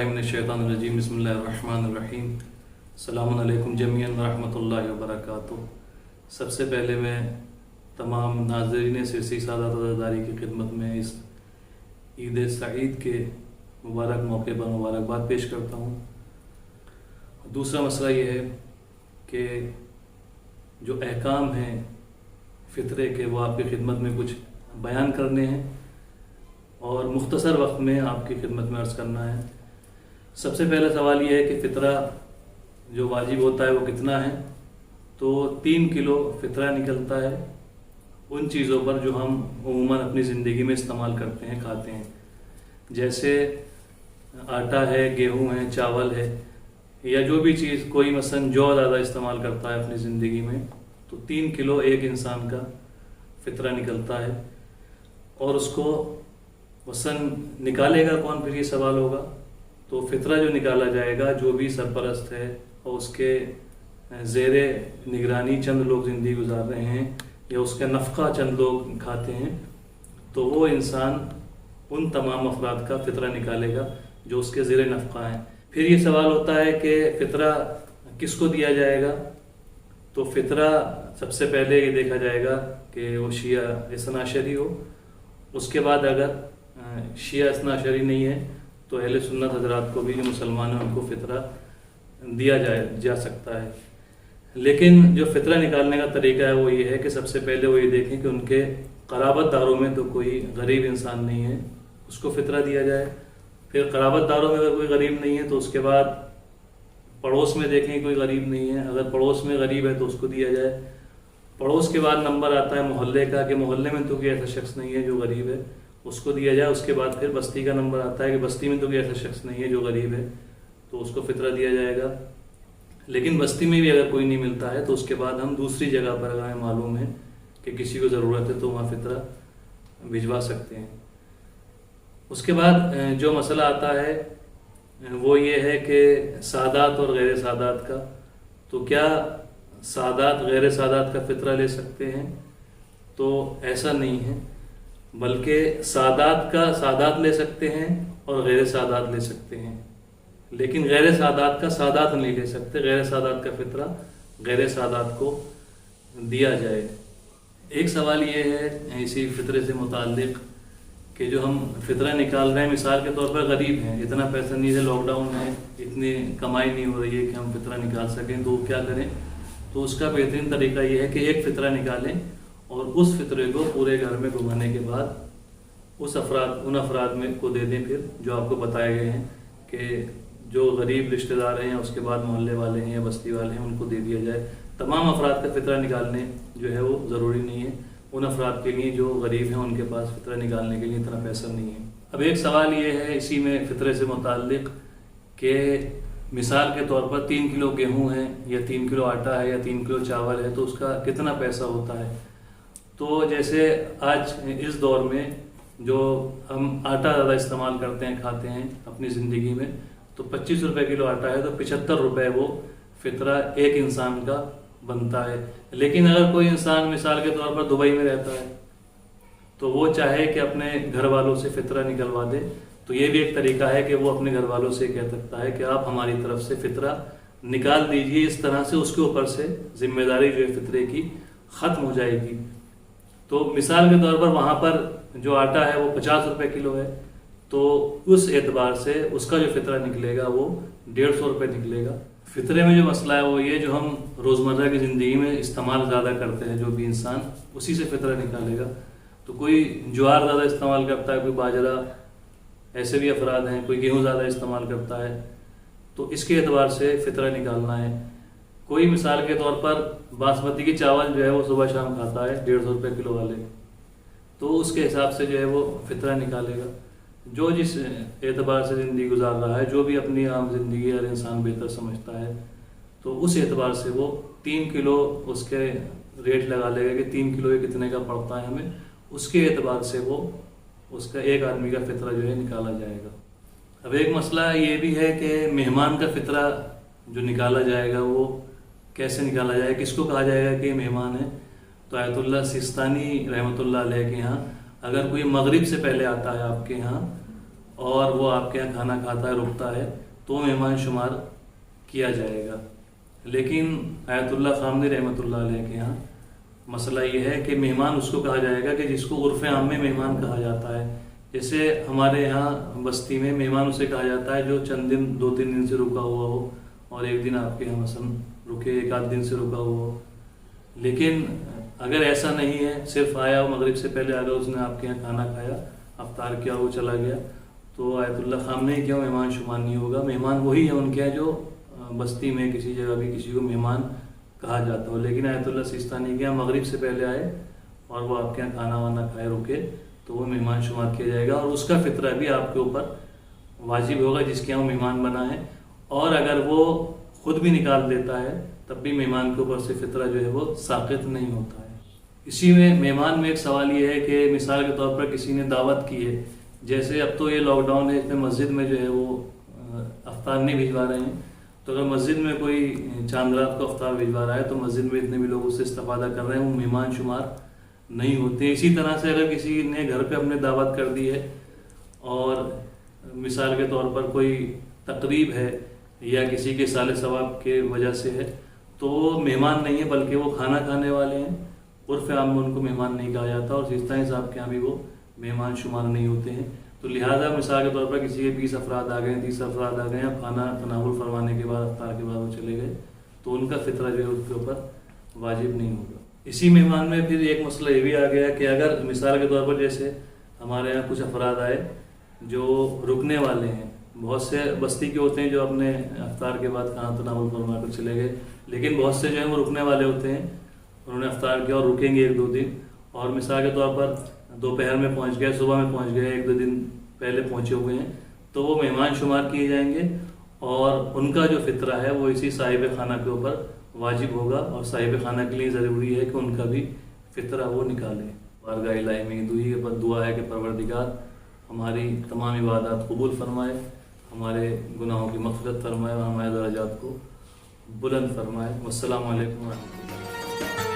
बिस्मिल्लाहि मिनश शैतानिर रजीम बिस्मिल्लाहिर रहमानिर रहीम अस्सलामु अलैकुम जमीअन व रहमतुल्लाहि व बरकातुहू। सबसे पहले मैं तमाम नाज़रीन सिरसी सादात अज़ादारी की खिदमत में इस ईद सईद के मुबारक मौके पर मुबारकबाद पेश करता हूँ। दूसरा मसला ये है कि जो अहकाम हैं फ़ितरे के वो आपकी खिदमत में कुछ बयान करने हैं और मुख्तसर वक्त में आपकी खिदमत में अर्ज़ करना है। सबसे पहला सवाल ये है कि फ़ितरा जो वाजिब होता है वो कितना है। तो 3 किलो फ़ितरा निकलता है उन चीज़ों पर जो हम उमूमन अपनी ज़िंदगी में इस्तेमाल करते हैं, खाते हैं, जैसे आटा है, गेहूँ है, चावल है, या जो भी चीज़ कोई मसलन जौ ज़्यादा इस्तेमाल करता है अपनी ज़िंदगी में, तो 3 किलो एक इंसान का फ़ितरा निकलता है। और उसको मसलन निकालेगा कौन, फिर ये सवाल होगा। तो फ़ितरा जो निकाला जाएगा, जो भी सरपरस्त है और उसके ज़ेरे निगरानी चंद लोग ज़िंदगी गुजार रहे हैं या उसका नफ़क़ा चंद लोग खाते हैं, तो वो इंसान उन तमाम अफराद का फ़ितरा निकालेगा जो उसके ज़ेरे नफ़क़ा हैं। फिर ये सवाल होता है कि फ़ितरा किसको दिया जाएगा। तो फ़ितरा सबसे पहले ये देखा जाएगा कि वो शिया इस्नाशरी हो। उसके बाद अगर शिया इस्नाशरी नहीं है तो अहले सुन्नत हज़रात को भी, जो मुसलमान हैं, उनको फ़ितरा दिया जा सकता है। लेकिन जो फ़ितरा निकालने का तरीका है वो ये है कि सबसे पहले वो ये देखें कि उनके क़राबतदारों में तो कोई गरीब इंसान नहीं है, उसको फ़ितरा दिया जाए। फिर क़राबतदारों में अगर कोई गरीब नहीं है तो उसके बाद पड़ोस में देखें कोई गरीब नहीं है, अगर पड़ोस में गरीब है तो उसको दिया जाए। पड़ोस के बाद नंबर आता है मोहल्ले का कि मोहल्ले में तो कोई ऐसा शख्स नहीं है जो गरीब है, उसको दिया जाए। उसके बाद फिर बस्ती का नंबर आता है कि बस्ती में तो कोई ऐसा शख्स नहीं है जो गरीब है, तो उसको फ़ितरा दिया जाएगा। लेकिन बस्ती में भी अगर कोई नहीं मिलता है तो उसके बाद हम दूसरी जगह पर, अगर हमें मालूम है कि किसी को ज़रूरत है, तो वहाँ फ़ितरा भिजवा सकते हैं। उसके बाद जो मसला आता है वो ये है कि सादात और गैर सादात का। तो क्या सादात गैर सादात का फ़ितरा ले सकते हैं? तो ऐसा नहीं है, बल्कि सादात का सादात ले सकते हैं और गैर सादात ले सकते हैं, लेकिन गैर सादात का सादात नहीं ले सकते। गैर सादात का फ़ितरा गैर सादात को दिया जाए। एक सवाल ये है इसी फ़ितरे से मुताल्लिक़ कि जो हम फ़ितरा निकाल रहे हैं, मिसाल के तौर पर गरीब हैं, इतना पैसा नहीं है, लॉकडाउन है, इतनी कमाई नहीं हो रही है कि हम फ़ितरा निकाल सकें, तो क्या करें। तो उसका बेहतरीन तरीका ये है कि एक फ़ितरा निकालें और उस फ़ितरे को पूरे घर में घुमाने के बाद उन अफराद में को दे दें, फिर जो आपको बताए गए हैं कि जो गरीब रिश्तेदार हैं, उसके बाद मोहल्ले वाले हैं या बस्ती वाले हैं, उनको दे दिया जाए। तमाम अफराद का फ़ितरा निकालने जो है वो ज़रूरी नहीं है। उन अफराद के लिए जो गरीब हैं उनके पास फ़ितरा निकालने के लिए इतना पैसा नहीं है। अब एक सवाल ये है इसी में फ़ितरे से मुताल्लिक़ कि मिसाल के तौर पर 3 किलो गेहूँ है या 3 किलो आटा है या 3 किलो चावल है, तो उसका कितना पैसा होता है। तो जैसे आज इस दौर में जो हम आटा ज़्यादा इस्तेमाल करते हैं, खाते हैं अपनी ज़िंदगी में, तो 25 रुपये किलो आटा है तो 75 रुपये वो फ़ितरा एक इंसान का बनता है। लेकिन अगर कोई इंसान मिसाल के तौर पर दुबई में रहता है तो वो चाहे कि अपने घर वालों से फ़ितरा निकलवा दे, तो ये भी एक तरीका है कि वो अपने घर वालों से कह सकता है कि आप हमारी तरफ से फ़ितरा निकाल दीजिए। इस तरह से उसके ऊपर से ज़िम्मेदारी जो है फ़ितरे की ख़त्म हो जाएगी। तो मिसाल के तौर पर वहाँ पर जो आटा है वो 50 रुपये किलो है, तो उस एतबार से उसका जो फ़ितरा निकलेगा वो 150 रुपये निकलेगा। फ़ितरे में जो मसला है वो ये, जो हम रोज़मर्रा की ज़िंदगी में इस्तेमाल ज़्यादा करते हैं, जो भी इंसान, उसी से फ़ितरा निकालेगा। तो कोई ज्वार ज़्यादा इस्तेमाल करता है, कोई बाजरा, ऐसे भी अफराद हैं, कोई गेहूँ ज़्यादा इस्तेमाल करता है, तो इसके एतबार से फ़ितरा निकालना है। कोई मिसाल के तौर पर बासमती की चावल जो है वो सुबह शाम खाता है 150 रुपये किलो वाले, तो उसके हिसाब से जो है वो फ़ितरा निकालेगा। जो जिस एतबार से ज़िंदगी गुजार रहा है, जो भी अपनी आम ज़िंदगी हर इंसान बेहतर समझता है, तो उस एतबार से वो 3 किलो उसके रेट लगा लेगा कि 3 किलो ये कितने का पड़ता है हमें, उसके एतबार से वो उसका एक आदमी का फ़ितरा जो है निकाला जाएगा। अब एक मसला ये भी है कि मेहमान का फ़ितरा जो निकाला जाएगा वो कैसे निकाला जाएगा, किसको कहा जाएगा कि मेहमान है। तो आयतुल्लाह सिस्तानी रहमतुल्लाह अलैह के यहाँ अगर कोई मगरिब से पहले आता है आपके यहाँ اور وہ آپ کے यहाँ کھانا کھاتا ہے رکتا ہے تو مہمان شمار کیا جائے گا۔ لیکن آیت اللہ خامنی رحمۃ اللہ علیہ کے یہاں مسئلہ یہ ہے کہ مہمان اس کو کہا جائے گا کہ جس کو عرف عام میں مہمان کہا جاتا ہے۔ جیسے ہمارے یہاں بستی میں مہمان اسے کہا جاتا ہے جو چند دن 2-3 دن سے رکا ہوا ہو اور ایک دن آپ کے یہاں مثلا رکے 1-8 دن سے رکا ہوا ہو۔ لیکن اگر ایسا نہیں ہے، صرف آیا ہو مغرب سے پہلے آگا، اس نے آپ کے یہاں کھانا کھایا، افطار کیا، وہ چلا گیا، تو آیت اللہ خامنہ کیا مہمان شمار نہیں ہوگا۔ مہمان وہی ہے ان کے جو بستی میں کسی جگہ بھی کسی کو مہمان کہا جاتا ہو۔ لیکن آیت اللہ سیستانی کے یہاں مغرب سے پہلے آئے اور وہ آپ کے یہاں کھانا وانا کھائے رکے تو وہ مہمان شمار کیا جائے گا، اور اس کا فطرہ بھی آپ کے اوپر واجب ہوگا جس کے یہاں مہمان بنا ہے۔ اور اگر وہ خود بھی نکال دیتا ہے تب بھی مہمان کے اوپر سے فطرہ جو ہے وہ ساقط نہیں ہوتا ہے۔ اسی میں مہمان میں ایک سوال یہ ہے کہ مثال کے طور پر کسی نے دعوت کی ہے، جیسے اب تو یہ لاک ڈاؤن ہے، اس میں مسجد میں جو ہے وہ افطار نہیں بھجوا رہے ہیں، تو اگر مسجد میں کوئی چاند رات کو افطار بھجوا رہا ہے تو مسجد میں اتنے بھی لوگ اس سے استفادہ کر رہے ہیں، وہ مہمان شمار نہیں ہوتے۔ اسی طرح سے اگر کسی نے گھر پہ اپنے دعوت کر دی ہے اور مثال کے طور پر کوئی تقریب ہے یا کسی کے سال ثواب کے وجہ سے ہے تو وہ مہمان نہیں ہے بلکہ وہ کھانا کھانے والے ہیں، عرف عام میں ان کو مہمان نہیں کہا جاتا، اور سیستان صاحب کے یہاں بھی وہ مہمان شمار نہیں ہوتے ہیں۔ تو لہٰذا مثال کے طور پر کسی کے 20 افراد آ گئے، 30 افراد آ گئے، اب کھانا تناول فرمانے کے بعد افطار کے بعد وہ چلے گئے تو ان کا فطرہ جو ہے اس کے اوپر واجب نہیں ہوگا۔ اسی مہمان میں پھر ایک مسئلہ یہ بھی آ گیا کہ اگر مثال کے طور پر جیسے ہمارے یہاں کچھ افراد آئے جو رکنے والے ہیں، بہت سے بستی کے ہوتے ہیں جو اپنے افطار کے بعد کھانا تناول فرما کر چلے گئے، لیکن بہت سے جو ہیں وہ رکنے والے ہوتے ہیں، انہوں نے افطار کیا اور رکیں گے 1-2 دن، اور مثال کے طور پر دوپہر میں پہنچ گئے، صبح میں پہنچ گئے، 1-2 دن پہلے پہنچے ہوئے ہیں، تو وہ مہمان شمار کیے جائیں گے اور ان کا جو فطرہ ہے وہ اسی صاحب خانہ کے اوپر واجب ہوگا، اور صاحب خانہ کے لیے ضروری ہے کہ ان کا بھی فطرہ وہ نکالیں۔ بارگاہ الہی میں دعا ہے کہ پروردگار ہماری تمام عبادات قبول فرمائے، ہمارے گناہوں کی مغفرت فرمائے اور ہمارے درجات کو بلند فرمائے۔ والسلام علیکم ورحمۃ اللہ۔